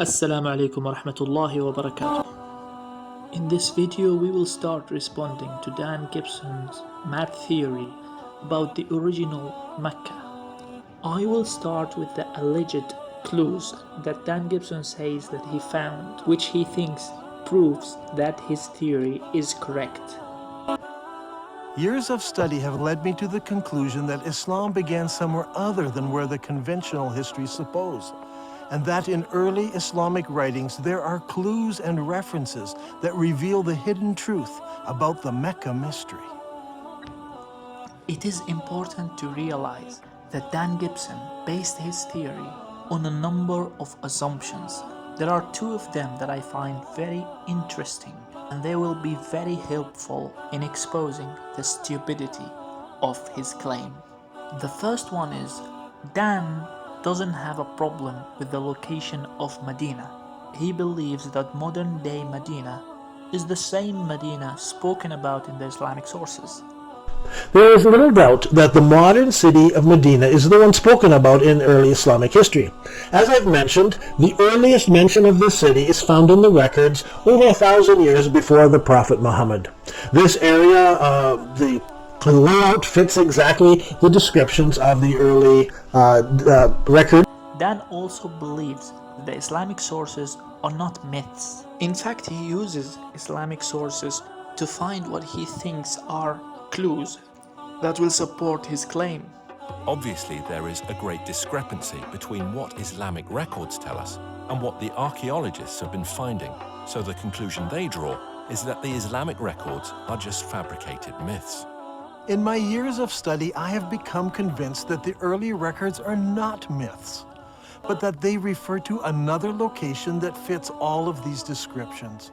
Assalamu alaikum wa rahmatullahi wa barakatuh. In this video we will start responding to Dan Gibson's mad theory about the original Mecca. I will start with the alleged clues that Dan Gibson says that he found, which he thinks proves that his theory is correct. Years of study have led me to the conclusion that Islam began somewhere other than where the conventional histories suppose, and that in early Islamic writings there are clues and references that reveal the hidden truth about the Mecca mystery. It is important to realize that Dan Gibson based his theory on a number of assumptions. There are two of them that I find very interesting, and they will be very helpful in exposing the stupidity of his claim. The first one is Dan doesn't have a problem with the location of Medina. He believes that modern day Medina is the same Medina spoken about in the Islamic sources. There is little doubt that the modern city of Medina is the one spoken about in early Islamic history. As I've mentioned, the earliest mention of this city is found in the records over 1,000 years before the Prophet Muhammed. This area, the layout fits exactly the descriptions of the early record. Dan also believes that the Islamic sources are not myths. In fact, he uses Islamic sources to find what he thinks are clues that will support his claim. Obviously, there is a great discrepancy between what Islamic records tell us and what the archaeologists have been finding, so the conclusion they draw is that the Islamic records are just fabricated myths. In my years of study, I have become convinced that the early records are not myths, but that they refer to another location that fits all of these descriptions.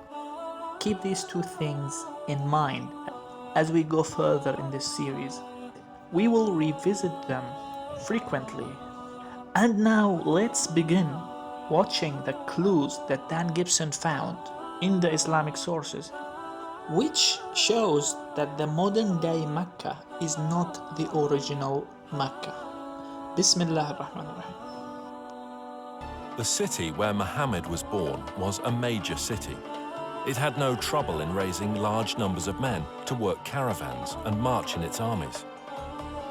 Keep these two things in mind as we go further in this series. We will revisit them frequently. And now let's begin watching the clues that Dan Gibson found in the Islamic sources, which shows that the modern day Mecca is not the original Mecca. Bismillah ar-Rahman ar-Rahim. The city where Muhammad was born was a major city. It had no trouble in raising large numbers of men to work caravans and march in its armies.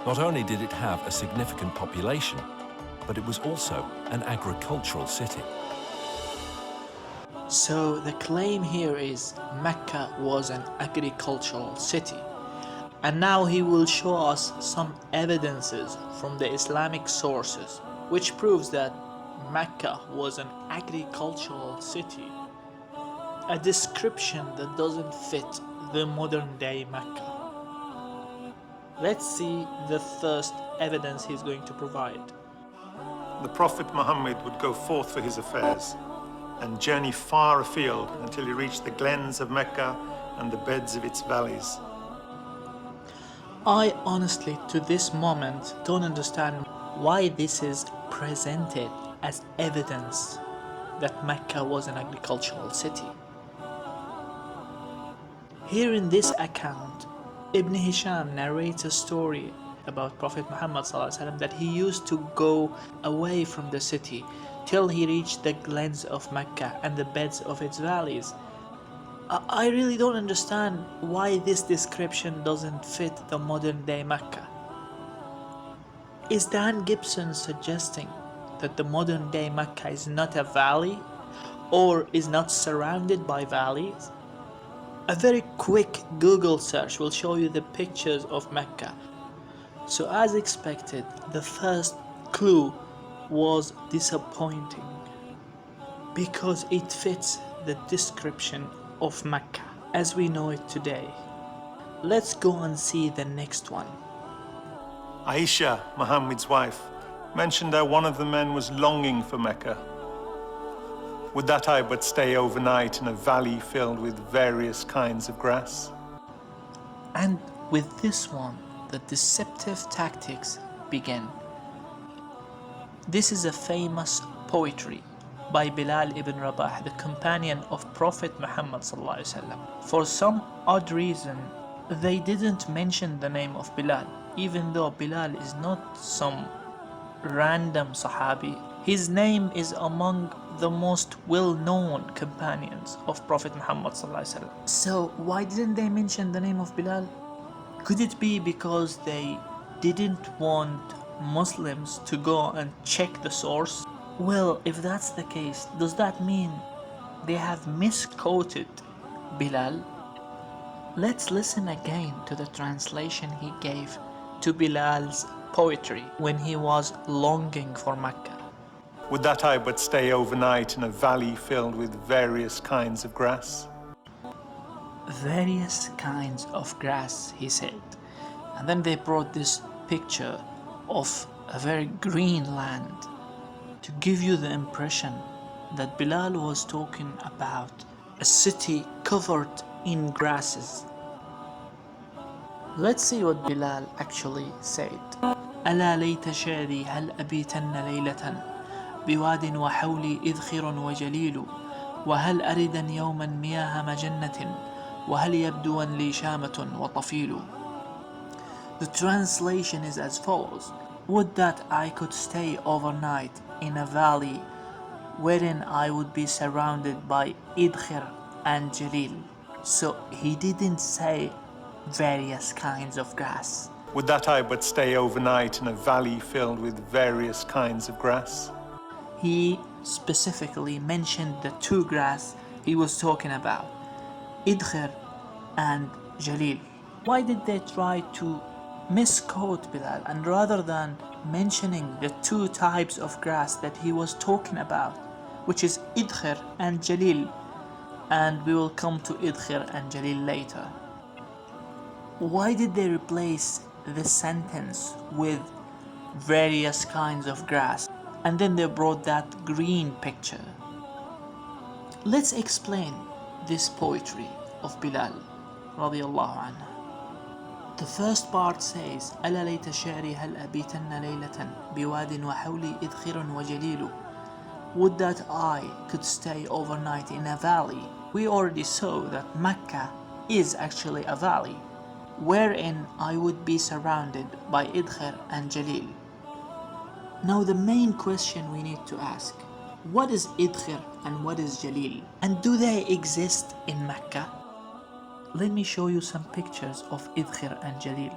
Not only did it have a significant population, but it was also an agricultural city. So the claim here is Mecca was an agricultural city. And now he will show us some evidences from the Islamic sources which proves that Mecca was an agricultural city. A description that doesn't fit the modern day Mecca. Let's see the first evidence he's going to provide. The Prophet Muhammad would go forth for his affairs and journey far afield until he reached the glens of Mecca and the beds of its valleys. I honestly, to this moment, don't understand why this is presented as evidence that Mecca was an agricultural city. Here in this account, Ibn Hisham narrates a story about Prophet Muhammad ﷺ that he used to go away from the city till he reached the glens of Mecca and the beds of its valleys. I really don't understand why this description doesn't fit the modern day Mecca. Is Dan Gibson suggesting that the modern day Mecca is not a valley or is not surrounded by valleys? A very quick Google search will show you the pictures of Mecca. So as expected, the first clue was disappointing because it fits the description of Mecca as we know it today. Let's go and see the next one. Aisha, Muhammad's wife, mentioned that one of the men was longing for Mecca. Would that I but stay overnight in a valley filled with various kinds of grass? And with this one, the deceptive tactics begin. This is a famous poetry by Bilal ibn Rabah, the companion of Prophet Muhammad ﷺ. For some odd reason, they didn't mention the name of Bilal, even though Bilal is not some random Sahabi. His name is among the most well-known companions of Prophet Muhammad ﷺ. So why didn't they mention the name of Bilal? Could it be because they didn't want Muslims to go and check the source? Well, if that's the case, does that mean they have misquoted Bilal? Let's listen again to the translation he gave to Bilal's poetry when he was longing for Mecca. Would that I but stay overnight in a valley filled with various kinds of grass. Various kinds of grass, he said. And then they brought this picture of a very green land to give you the impression that Bilal was talking about a city covered in grasses. Let's see what Bilal actually said. ألا ليت شعري هل أبيتن ليلة بواد وحولي إذخر وجليل وهل أردا يوما مياه مجنة وهل يبدوا لي شامة وطفيل. The translation is as follows. Would that I could stay overnight in a valley wherein I would be surrounded by Idkhir and Jalil. So he didn't say various kinds of grass. Would that I but stay overnight in a valley filled with various kinds of grass. He specifically mentioned the two grass he was talking about, Idkhir and Jalil. Why did they try to misquote Bilal, and rather than mentioning the two types of grass that he was talking about, which is Idkhir and Jalil, and we will come to Idkhir and Jalil later. Why did they replace this sentence with various kinds of grass, and then they brought that green picture? Let's explain this poetry of Bilal radiallahu anhu. The first part says ألا ليت شعري هل أبيتن ليلة بواد وحولي إذخر وجليل. Would that I could stay overnight in a valley. We already saw that Mecca is actually a valley wherein I would be surrounded by Idkhir and Jalil. Now the main question we need to ask, what is Idkhir and what is Jalil? And do they exist in Mecca? Let me show you some pictures of Idkhir and Jalil.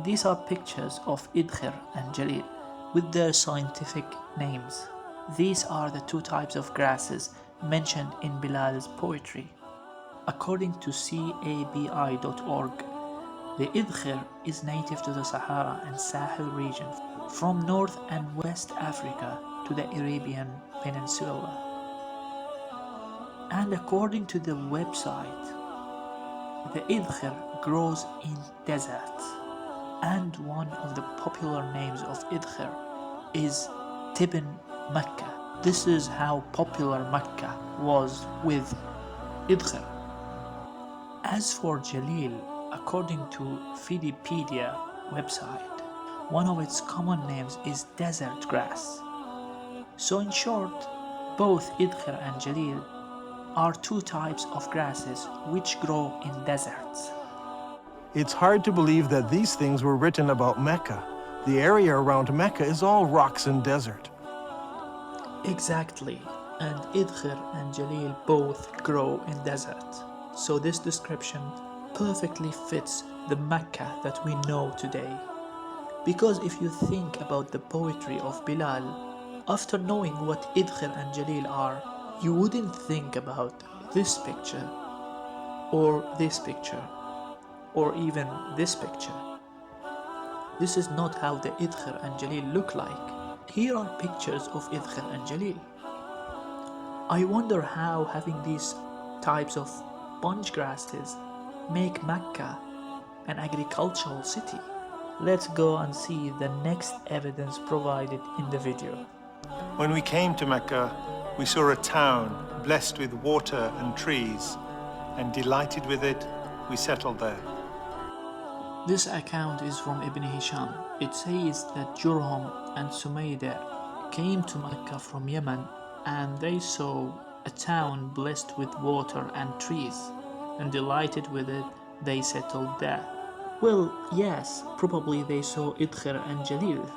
These are pictures of Idkhir and Jalil with their scientific names. These are the two types of grasses mentioned in Bilal's poetry. According to CABI.org, the Idkhir is native to the Sahara and Sahel region, from North and West Africa to the Arabian Peninsula. And according to the website, the Idkhir grows in desert, and one of the popular names of Idkhir is Tibn Mecca. This is how popular Mecca was with Idkhir. As for Jalil, according to Wikipedia website, one of its common names is desert grass. So in short, both Idkhir and Jalil are two types of grasses which grow in deserts. It's hard to believe that these things were written about Mecca. The area around Mecca is all rocks and desert. Exactly, and Idkhir and Jalil both grow in desert. So this description perfectly fits the Mecca that we know today. Because if you think about the poetry of Bilal, after knowing what Idkhir and Jalil are, you wouldn't think about this picture, or this picture, or even this picture. This is not how the Idkhir and Jalil look like. Here are pictures of Idkhir and Jalil. I wonder how having these types of sponge grasses make Mecca an agricultural city. Let's go and see the next evidence provided in the video. When we came to Mecca, we saw a town blessed with water and trees, and delighted with it, we settled there. This account is from Ibn Hisham. It says that Jurhum and Sumayda came to Mecca from Yemen, and they saw a town blessed with water and trees, and delighted with it, they settled there. Well, yes, probably they saw Idkhir and Jalil,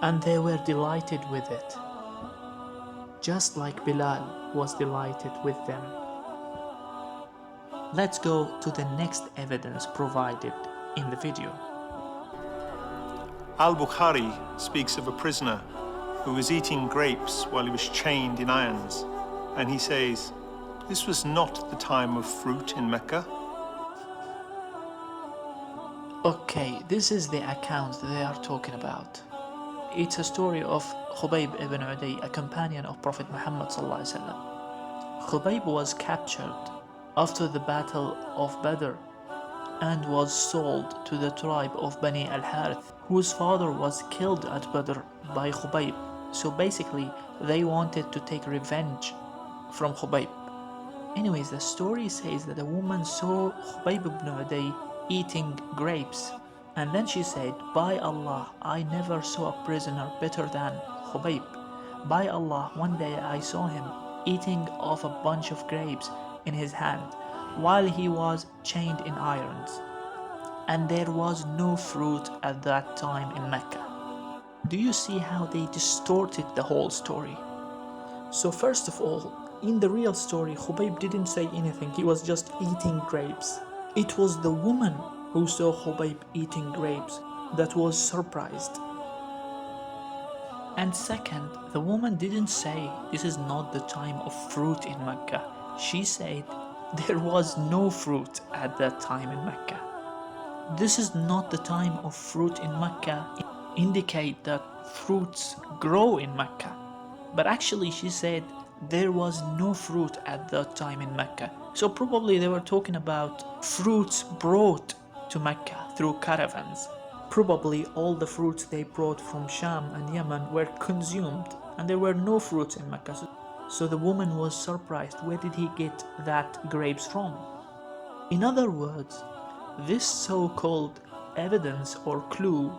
and they were delighted with it. just like Bilal was delighted with them. Let's go to the next evidence provided in the video. Al-Bukhari speaks of a prisoner who was eating grapes while he was chained in irons, and he says, "This was not the time of fruit in Mecca." Okay, this is the account they are talking about. It's a story of Khubayb ibn Uday, a companion of Prophet Muhammad ﷺ. Khubayb was captured after the Battle of Badr and was sold to the tribe of Bani al-Harith, whose father was killed at Badr by Khubayb. So basically, they wanted to take revenge from Khubayb. Anyways, the story says that a woman saw Khubayb ibn Uday eating grapes, and then she said, "By Allah, I never saw a prisoner better than Khubayb. By Allah, one day I saw him eating off a bunch of grapes in his hand while he was chained in irons, and there was no fruit at that time in Mecca." Do you see how they distorted the whole story? So first of all, in the real story, Khubayb didn't say anything, he was just eating grapes. It was the woman who saw Khubayb eating grapes that was surprised. And second, the woman didn't say this is not the time of fruit in Mecca. She said there was no fruit at that time in Mecca. This is not the time of fruit in Mecca indicate that fruits grow in Mecca. But actually she said there was no fruit at that time in Mecca. So probably they were talking about fruits brought to Mecca through caravans. Probably all the fruits they brought from Sham and Yemen were consumed and there were no fruits in Mecca. So the woman was surprised, where did he get that grapes from? In other words, this so-called evidence or clue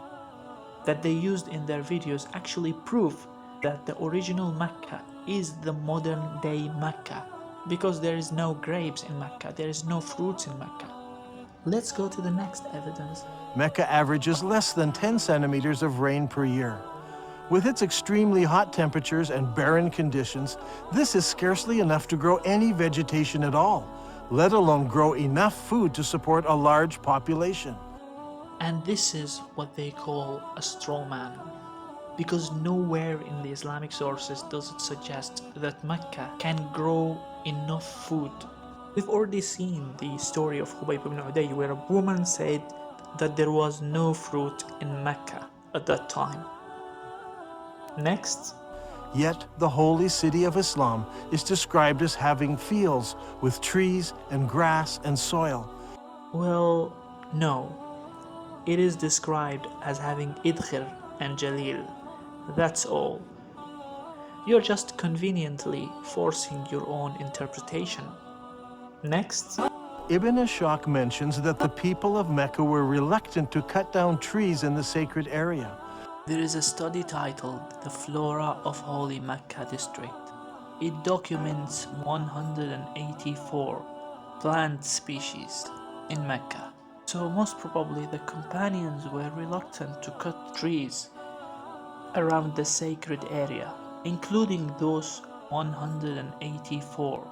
that they used in their videos actually prove that the original Mecca is the modern day Mecca, because there is no grapes in Mecca, there is no fruits in Mecca. Let's go to the next evidence. Mecca averages less than 10 centimeters of rain per year. With its extremely hot temperatures and barren conditions, this is scarcely enough to grow any vegetation at all, let alone grow enough food to support a large population. And this is what they call a straw man, because nowhere in the Islamic sources does it suggest that Mecca can grow enough food. We've already seen the story of Khubayb ibn Uday, where a woman said that there was no fruit in Mecca at that time. Next. Yet the holy city of Islam is described as having fields with trees and grass and soil. Well, no. It is described as having Idkhir and Jalil. That's all. You're just conveniently forcing your own interpretation. Next. Ibn Ishaq mentions that the people of Mecca were reluctant to cut down trees in the sacred area. There is a study titled The Flora of Holy Mecca District. It documents 184 plant species in Mecca. So most probably the companions were reluctant to cut trees around the sacred area, including those 184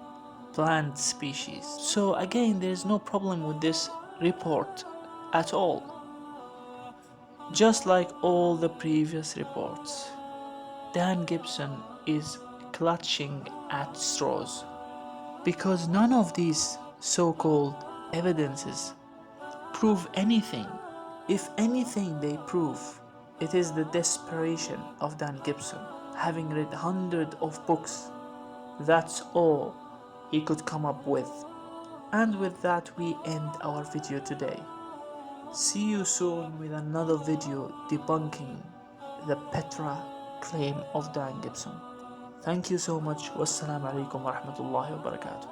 plant species. So again, there is no problem with this report at all. Just like all the previous reports, Dan Gibson is clutching at straws, because none of these so-called evidences prove anything. If anything they prove, it is the desperation of Dan Gibson, having read hundreds of books. That's all he could come up with. And with that we end our video today. See you soon with another video debunking the Petra claim of Dan Gibson. Thank you so much. Wassalamu alaikum wa rahmatullahi wa barakatuh.